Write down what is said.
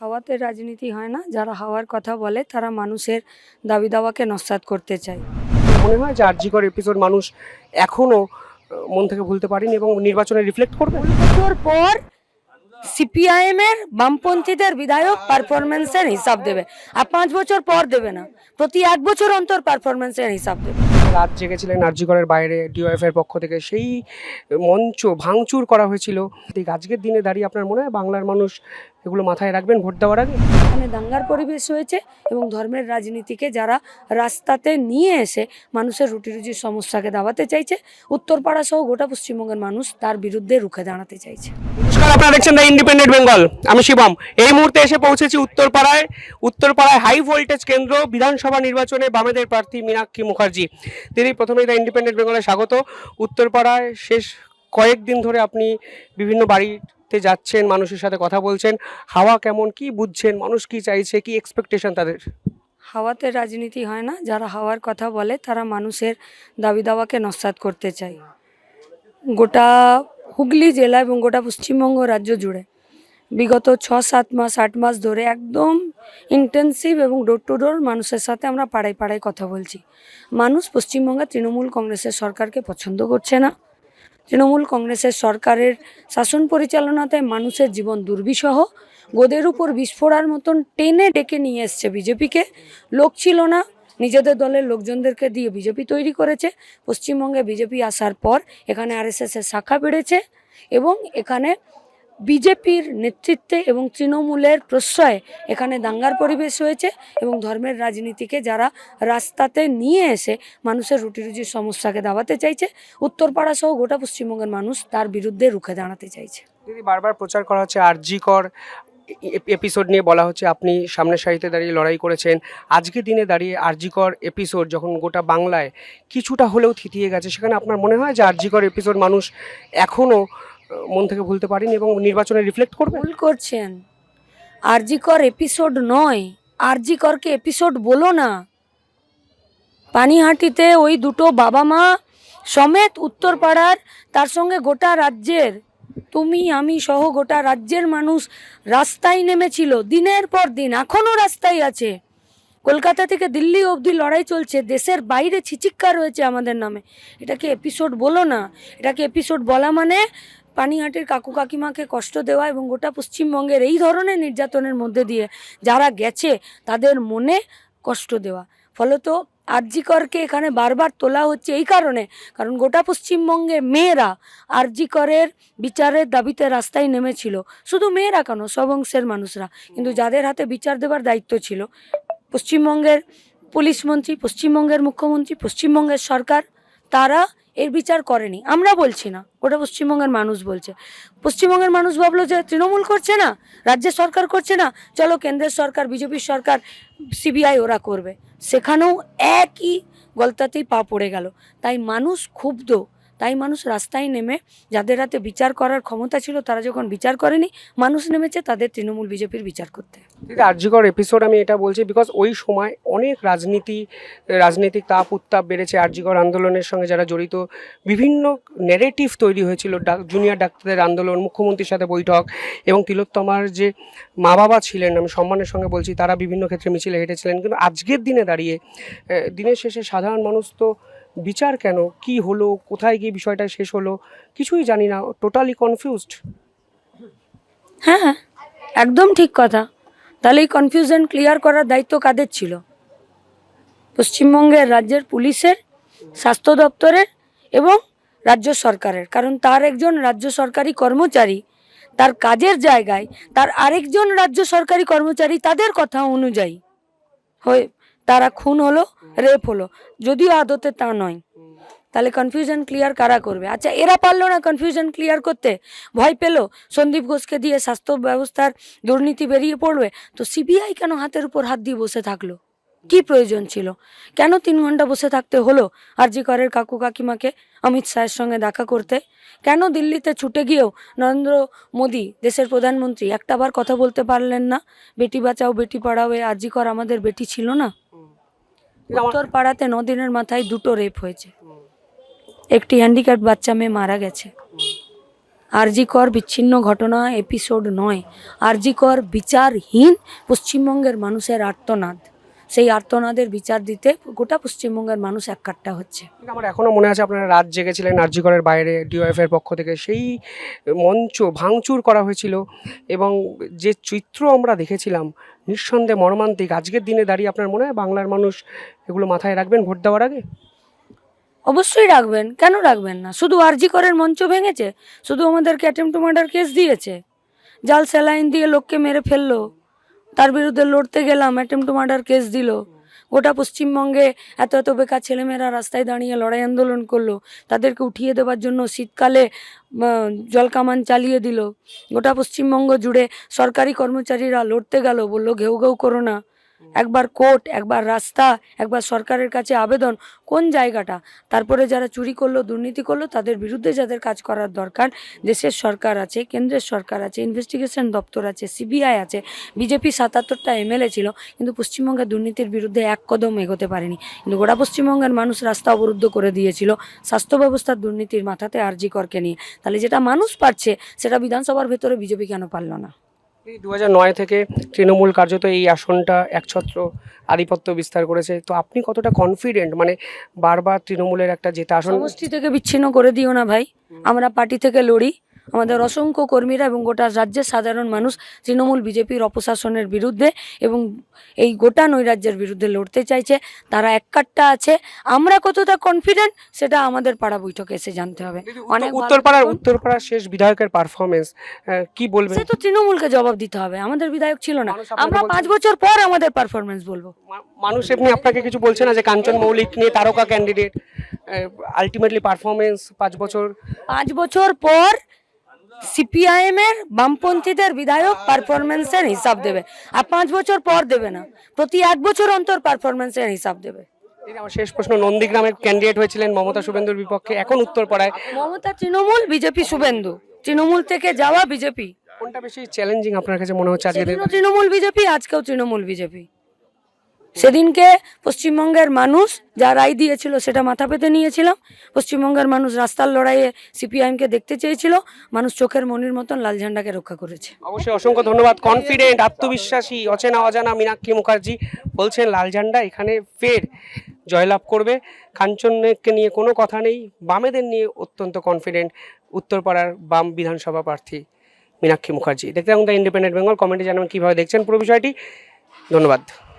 হাওয়াতে রাজনীতি হয় না, যারা হাওয়ার কথা বলে তারা মানুষের দাবি দাওয়াকে নস্যাৎ করতে চায়। মনে হয় যে আরজিকর এপিসোড মানুষ এখনো মন থেকে ভুলতে পারেনি এবং নির্বাচনে রিফ্লেক্ট করবে। বছর পর সিপিআইএম এর বামপন্থীদের বিধায়ক পারফরমেন্সের হিসাব দেবে, আর 5 বছর পর দেবে না, প্রতি 1 বছর অন্তর পারফরমেন্সের হিসাব দেবে। রাত জেগেছিলেন আরজিকরের বাইরে ডিওএফ এর পক্ষ থেকে, সেই মঞ্চ ভাঙচুর করা হয়েছিল। ঠিক আজকের দিনে দাঁড়িয়ে আপনার মনে হয় বাংলার মানুষ এগুলো মাথায় রাখবেন ভোট দেওয়ার আগে? এখানে দাঙ্গার পরিবেশ হয়েছে এবং ধর্মের রাজনীতিকে যারা রাস্তাতে নিয়ে এসে মানুষের রুটি রুজির সমস্যাকে দাবাতে চাইছে, উত্তরপাড়া সহ গোটা পশ্চিমবঙ্গের মানুষ তার বিরুদ্ধে রুখে দাঁড়াতে চাইছে। নমস্কার, আপনারা দেখছেন দ্য ইন্ডিপেন্ডেন্ট বেঙ্গল। আমি শিবম। এই মুহূর্তে এসে পৌঁছেছি উত্তরপাড়ায় হাই ভোল্টেজ কেন্দ্র বিধানসভা নির্বাচনে বামেদের প্রার্থী মীনাক্ষী মুখার্জি। তিনি প্রথমেই দ্য ইন্ডিপেন্ডেন্ট বেঙ্গলে স্বাগত। উত্তরপাড়ায় শেষ কয়েকদিন ধরে আপনি বিভিন্ন বাড়িতে যাচ্ছেন, মানুষের সাথে কথা বলছেন। হাওয়া কেমন, কি বুঝছেন, মানুষ কি চাইছে, কি এক্সপেকটেশন তাদের? হাওয়াতে রাজনীতি হয় না, যারা হাওয়ার কথা বলে তারা মানুষের দাবি দাওয়াকে নস্যাৎ করতে চায়। গোটা হুগলি জেলা এবং গোটা পশ্চিমবঙ্গ রাজ্য জুড়ে বিগত 6-7 মাস 8 মাস ধরে একদম ইন্টেন্সিভ এবং ডোর টু ডোর মানুষের সাথে আমরা পাড়ায় পাড়ায় কথা বলছি। মানুষ পশ্চিমবঙ্গের তৃণমূল কংগ্রেসের সরকারকে পছন্দ করছে না। তৃণমূল কংগ্রেসের সরকারের শাসন পরিচালনাতে মানুষের জীবন দুর্বিষহ, গোদের উপর বিস্ফোরার মতন টেনে ডেকে নিয়ে এসছে বিজেপিকে। লোক ছিল না, নিজেদের দলের লোকজনদেরকে দিয়ে বিজেপি তৈরি করেছে। পশ্চিমবঙ্গে বিজেপি আসার পর এখানে আরএসএসের শাখা বেড়েছে এবং এখানে বিজেপির নেতৃত্বে এবং তৃণমূলের প্রশ্রয়ে এখানে দাঙ্গার পরিবেশ হয়েছে এবং ধর্মের রাজনীতিকে যারা রাস্তাতে নিয়ে এসে মানুষের রুটি রুজির সমস্যাকে দাবাতে চাইছে, উত্তরপাড়া সহ গোটা পশ্চিমবঙ্গের মানুষ তার বিরুদ্ধে রুখে দাঁড়াতে চাইছে। দিদি, বারবার প্রচার করা হচ্ছে আরজিকর এপিসোড নিয়ে, বলা হচ্ছে আপনি সামনের সারিতে দাঁড়িয়ে লড়াই করেছেন। আজকের দিনে দাঁড়িয়ে আরজিকর এপিসোড যখন গোটা বাংলায় কিছুটা হলেও থিতিয়ে গেছে, সেখানে আপনার মনে হয় যে আরজিকর এপিসোড মানুষ এখনও মন থেকে ভুলতে পারেনি এবং নির্বাচনে রিফ্লেক্ট করবে? ভুল করছেন, আরজিকর এপিসোড নয়, আরজিকরকে এপিসোড বলো না। পানিহাটিতে ওই দুটো বাবা মা সমেত উত্তরপাড়ার, তার সঙ্গে গোটা রাজ্যের, তুমি আমি সহ গোটা রাজ্যের মানুষ রাস্তায় নেমেছিল দিনের পর দিন, এখনও রাস্তায় আছে। কলকাতা থেকে দিল্লি অবধি লড়াই চলছে, দেশের বাইরে ছিচিক্কার রয়েছে আমাদের নামে। এটাকে এপিসোড বলো না। এটাকে এপিসোড বলা মানে পানিহাটির কাকু কাকিমাকে কষ্ট দেওয়া এবং গোটা পশ্চিমবঙ্গের এই ধরনের নির্যাতনের মধ্যে দিয়ে যারা গেছে তাদের মনে কষ্ট দেওয়া। ফলত আরজিকরকে এখানে বারবার তোলা হচ্ছে এই কারণে, কারণ গোটা পশ্চিমবঙ্গে মেয়েরা আরজিকরের বিচারের দাবিতে রাস্তায় নেমেছিল। শুধু মেয়েরা কেন, সব অংশের মানুষরা। কিন্তু যাদের হাতে বিচার দেওয়ার দায়িত্ব ছিল, পশ্চিমবঙ্গের পুলিশ মন্ত্রী, পশ্চিমবঙ্গের মুখ্যমন্ত্রী, পশ্চিমবঙ্গের সরকার, তারা এর বিচার করেনি। আমরা বলছি না, গোটা পশ্চিমবঙ্গের মানুষ বলছে। পশ্চিমবঙ্গের মানুষ ভাবলো যে তৃণমূল করছে না, রাজ্য সরকার করছে না, চলো কেন্দ্রের সরকার, বিজেপির সরকার, সিবিআই ওরা করবে। সেখানেও একই গলতাতেই পা পড়ে গেল। তাই মানুষ ক্ষুব্ধ, তাই মানুষ রাস্তায় নেমে, যাদের হাতে বিচার করার ক্ষমতা ছিল তারা যখন বিচার করেনি, মানুষ নেমেছে তাদের তৃণমূল বিজেপির বিচার করতে। আরজিকর এপিসোড আমি এটা বলছি বিকজ ওই সময় অনেক রাজনৈতিক তাপ উত্তাপ বেড়েছে। আরজিকর আন্দোলনের সঙ্গে যারা জড়িত, বিভিন্ন ন্যারেটিভ তৈরি হয়েছিল, জুনিয়র ডাক্তারদের আন্দোলন, মুখ্যমন্ত্রীর সাথে বৈঠক, এবং তিলোত্তমার যে মা বাবা ছিলেন, আমি সম্মানের সঙ্গে বলছি, তারা বিভিন্ন ক্ষেত্রে মিছিলে হেঁটেছিলেন। কিন্তু আজকের দিনে দাঁড়িয়ে, দিনের শেষে সাধারণ মানুষ তো বিচার কেন, কি হলো, কোথায় গিয়ে বিষয়টা শেষ হলো, কিছুই জানি না, টোটালি কনফিউজড। হ্যাঁ, একদম ঠিক কথা। তাহলে এই কনফিউশন ক্লিয়ার করার দায়িত্ব কাদের ছিল? পশ্চিমবঙ্গের রাজ্যের পুলিশের, স্বাস্থ্য দপ্তরের এবং রাজ্য সরকারের। কারণ তার একজন রাজ্য সরকারি কর্মচারী তার কাজের জায়গায়, তার আরেকজন রাজ্য সরকারি কর্মচারী তাদের কথা অনুযায়ী হয়ে তারা খুন হলো, রেপ হলো, যদিও আদতে তা নয়। তাহলে কনফিউশন ক্লিয়ার কারা করবে? আচ্ছা, এরা পারলো না কনফিউশন ক্লিয়ার করতে, ভয় পেল সন্দীপ ঘোষকে দিয়ে স্বাস্থ্য ব্যবস্থার দুর্নীতি বেরিয়ে পড়বে, তো সিবিআই কেন হাতের উপর হাত দিয়ে বসে থাকলো? কি প্রয়োজন ছিল? কেন 3 ঘন্টা বসে থাকতে হলো আরজিকরের কাকু কাকিমাকে অমিত শাহের সঙ্গে দেখা করতে? কেন দিল্লিতে ছুটে গিয়েও নরেন্দ্র মোদী, দেশের প্রধানমন্ত্রী, একটাবার কথা বলতে পারলেন না? বেটি বাঁচাও বেটি পড়াও, আরজিকর আমাদের বেটি ছিল না? উত্তরপাড়াতে 9 দিনের মাথায় 2টো রেপ হয়েছে, একটি হ্যান্ডিক্যাপ বাচ্চা মেয়ে মারা গেছে। আরজিকর বিচ্ছিন্ন ঘটনা এপিসোড নয়, আরজিকর বিচারহীন পশ্চিমবঙ্গের মানুষের আর্তনাদ। সেই আর্তনাদের বিচার দিতে গোটা পশ্চিমবঙ্গের মানুষ এককাট্টা হচ্ছে। কিন্তু আমার এখনো মনে আছে আপনারা রাত জেগেছিলেন আরজিকরের বাইরে, ডিওএফ এর পক্ষ থেকে সেই মঞ্চ ভাঙচুর করা হয়েছিল এবং যে চিত্র আমরা দেখেছিলাম নিঃসন্দেহে মর্মান্তিক। আজকের দিনে দাঁড়িয়ে আপনার মনে হয় বাংলার মানুষ এগুলো মাথায় রাখবেন ভোট দেওয়ার আগে? অবশ্যই রাখবেন, কেন রাখবেন না? শুধু আরজিকরের মঞ্চ ভেঙেছে, শুধু আমাদেরকে অ্যাটেম্প্ট টু মার্ডার কেস দিয়েছে, জাল স্যালাইন দিয়ে লোককে মেরে ফেললো, তার বিরুদ্ধে লড়তে গেলাম, অ্যাটেম্প্ট টু মার্ডার কেস দিল। গোটা পশ্চিমবঙ্গে এত এত বেকার ছেলেমেয়েরা রাস্তায় দাঁড়িয়ে লড়াই আন্দোলন করলো, তাদেরকে উঠিয়ে দেওয়ার জন্য শীতকালে জলকামান চালিয়ে দিল। গোটা পশ্চিমবঙ্গ জুড়ে সরকারি কর্মচারীরা লড়তে গেল, বললো ঘেউ ঘেউ করো না। একবার কোর্ট, একবার রাস্তা, একবার সরকারের কাছে আবেদন, কোন জায়গাটা? তারপরে যারা চুরি করলো, দুর্নীতি করলো, তাদের বিরুদ্ধে যাদের কাজ করার দরকার, দেশের সরকার আছে, কেন্দ্রের সরকার আছে, ইনভেস্টিগেশন দপ্তর আছে, সিবিআই আছে, বিজেপি 77টা এমএলএ ছিল, কিন্তু পশ্চিমবঙ্গের দুর্নীতির বিরুদ্ধে এক কদম এগোতে পারেনি। কিন্তু গোটা পশ্চিমবঙ্গের মানুষ রাস্তা অবরুদ্ধ করে দিয়েছিল স্বাস্থ্য ব্যবস্থার দুর্নীতির মাথাতে আরজিকরকে নিয়ে। তাহলে যেটা মানুষ পারছে সেটা বিধানসভার ভেতরে বিজেপি কেন পারল না? এই 2009 থেকে তৃণমূল কার্যত এই আসনটা একছত্র আধিপত্য বিস্তার করেছে, তো আপনি কতটা কনফিডেন্ট? মানে বারবার তৃণমূলের একটা জেতা আসন। সমষ্টি থেকে বিচ্ছিন্ন করে দিও না ভাই, আমরা পার্টি থেকে লড়ি। আমাদের অসংখ্য কর্মীরা এবং গোটা রাজ্যের সাধারণ মানুষ তৃণমূল বিজেপির অপশাসনের বিরুদ্ধে এবং এই গোটা নৈরাজ্যের বিরুদ্ধে লড়তে চাইছে, তারা এককাট্টা আছে। আমরা কতটা কনফিডেন্ট সেটা আমাদের পাড়া বৈঠকে এসে জানতে হবে। অনেক উত্তরপাড়ার শেষ বিধায়কের পারফরমেন্স কি বলবেন? সে তো তৃণমূলকে জবাব দিতে হবে, আমাদের বিধায়ক ছিল না। মানুষ আপনাকে আমরা বলছে- 5 বছর পর আমাদের পারফরমেন্স বলবো। মানুষ এমনি আপনাকে কিছু বলছে না যে কাঞ্চন মৌলিক নিয়ে তারকা ক্যান্ডিডেট, আলটিমেটলি পারফরমেন্স 5 বছর? 5 বছর পর সিপিআইএম এর বামপন্থীদের বিধায়ক পারফরমেন্সের হিসাব দেবে, আর 5 বছর পর দেবে না, প্রতি 1 বছর অন্তর পারফরমেন্সের হিসাব দেবে। এই যে আমার শেষ প্রশ্ন, নন্দীগ্রামের ক্যান্ডিডেট হয়েছিলেন মমতা শুভেন্দুর বিপক্ষে, এখন উত্তরপাড়ায় মমতা তৃণমূল, বিজেপি শুভেন্দু। তৃণমূল থেকে যাওয়া বিজেপি। কোনটা বেশি চ্যালেঞ্জিং আপনার কাছে মনে হচ্ছে আজকে? সেদিনও তৃণমূল বিজেপি, আজকেও তৃণমূল বিজেপি। সেদিনকে পশ্চিমবঙ্গের মানুষ যা রায় দিয়েছিল সেটা মাথা পেতে নিয়েছিলাম। পশ্চিমবঙ্গের মানুষ রাস্তার লড়াইয়ে সিপিআইএমকে দেখতে চেয়েছিল, মানুষ চোখের মনির মতন লাল ঝান্ডাকে রক্ষা করেছে। অবশ্যই অসংখ্য ধন্যবাদ। কনফিডেন্ট, আত্মবিশ্বাসী, অচেনা অজানা মীনাক্ষী মুখার্জি বলছেন লাল ঝান্ডা এখানে ফের জয়লাভ করবে। কাঞ্চনকে নিয়ে কোনো কথা নেই, বামেদের নিয়ে অত্যন্ত কনফিডেন্ট উত্তরপাড়ার বাম বিধানসভা প্রার্থী মীনাক্ষী মুখার্জি। দেখতে থাকুন দ্য ইন্ডিপেন্ডেন্ট বেঙ্গল। কমেন্টে জানাবেন কীভাবে দেখছেন পুরো বিষয়টি। ধন্যবাদ।